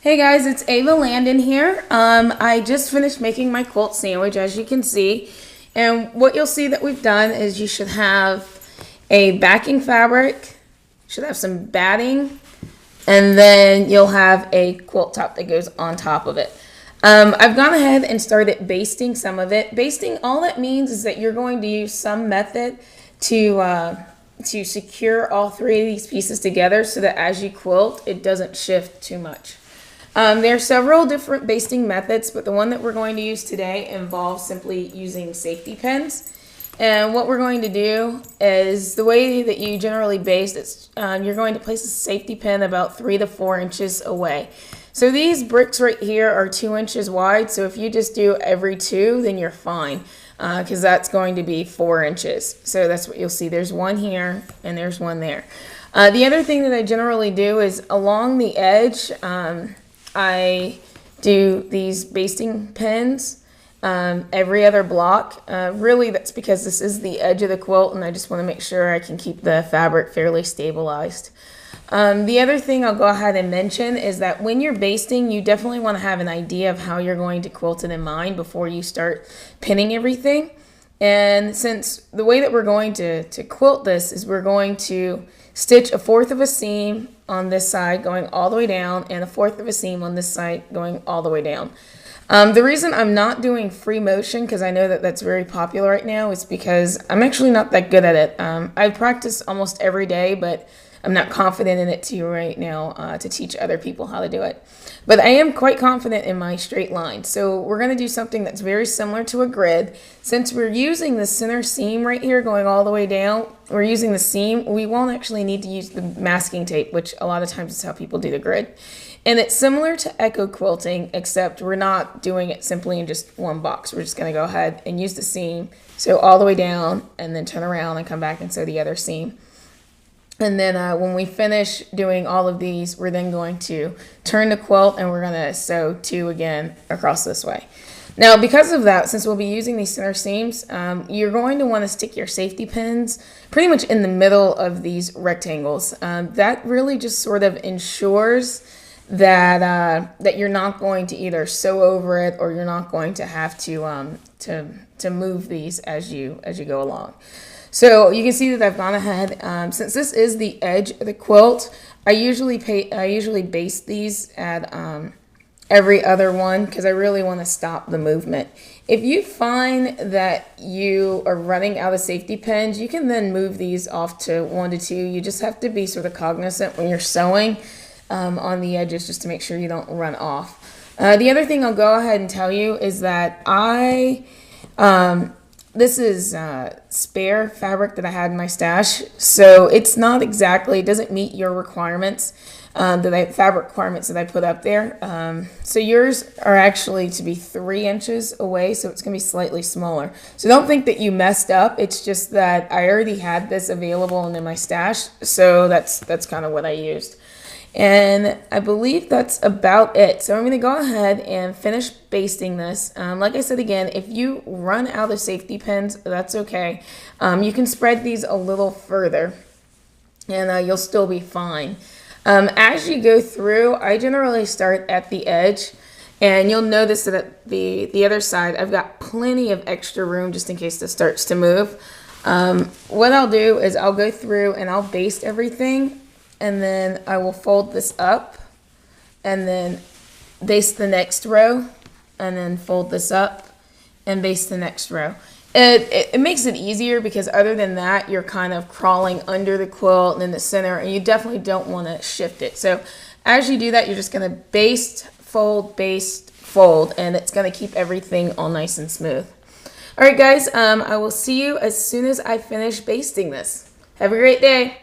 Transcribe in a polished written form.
Hey guys, it's Ava Landon here. I just finished making my quilt sandwich, as you can see. And what you'll see that we've done is you should have a backing fabric, should have some batting, and then you'll have a quilt top that goes on top of it. I've gone ahead and started basting some of it. Basting, all that means is that you're going to use some method to secure all three of these pieces together so that as you quilt, it doesn't shift too much. There are several different basting methods, but the one that we're going to use today involves simply using safety pins. And what we're going to do is the way that you generally baste, you're going to place a safety pin about 3 to 4 inches away. So these bricks right here are 2 inches wide, so if you just do every 2, then you're fine, because that's going to be 4 inches. So that's what you'll see. There's one here and there's one there. The other thing that I generally do is along the edge, I do these basting pins every other block. Really, that's because this is the edge of the quilt and I just want to make sure I can keep the fabric fairly stabilized. The other thing I'll go ahead and mention is that when you're basting, you definitely want to have an idea of how you're going to quilt it in mind before you start pinning everything. And since the way that we're going to quilt this is we're going to stitch 1/4 of a seam on this side going all the way down and 1/4 of a seam on this side going all the way down. The reason I'm not doing free motion, because I know that that's very popular right now, is because I'm actually not that good at it. I practice almost every day, but I'm not confident in it right now to teach other people how to do it. But I am quite confident in my straight line. So we're going to do something that's very similar to a grid. Since we're using the center seam right here going all the way down, we're using the seam, we won't actually need to use the masking tape, which a lot of times is how people do the grid. And it's similar to echo quilting, except we're not doing it simply in just one box. We're just going to go ahead and use the seam, sew all the way down, and then turn around and come back and sew the other seam. And then when we finish doing all of these, we're then going to turn the quilt and we're going to sew 2 again across this way. Now, because of that, since we'll be using these center seams, you're going to want to stick your safety pins pretty much in the middle of these rectangles. That really just sort of ensures that you're not going to either sew over it or you're not going to have to move these as you go along. So you can see that I've gone ahead, since this is the edge of the quilt, I usually baste these at every other one because I really want to stop the movement. If you find that you are running out of safety pins, you can then move these off to 1 to 2. You just have to be sort of cognizant when you're sewing on the edges just to make sure you don't run off. The other thing I'll go ahead and tell you is that this is spare fabric that I had in my stash, so it's not exactly, it doesn't meet your requirements, fabric requirements that I put up there. So yours are actually to be 3 inches away, so it's going to be slightly smaller. So don't think that you messed up, it's just that I already had this available and in my stash, so that's kind of what I used. And I believe that's about it. So I'm going to go ahead and finish basting this. Like I said again, if you run out of safety pins, that's okay. You can spread these a little further and you'll still be fine. As you go through, I generally start at the edge. And you'll notice that at the other side, I've got plenty of extra room just in case this starts to move. What I'll do is I'll go through and I'll baste everything. And then I will fold this up and then baste the next row and then fold this up and baste the next row. It makes it easier because other than that, you're kind of crawling under the quilt and in the center and you definitely don't want to shift it. So as you do that, you're just going to baste, fold, and it's going to keep everything all nice and smooth. All right, guys, I will see you as soon as I finish basting this. Have a great day.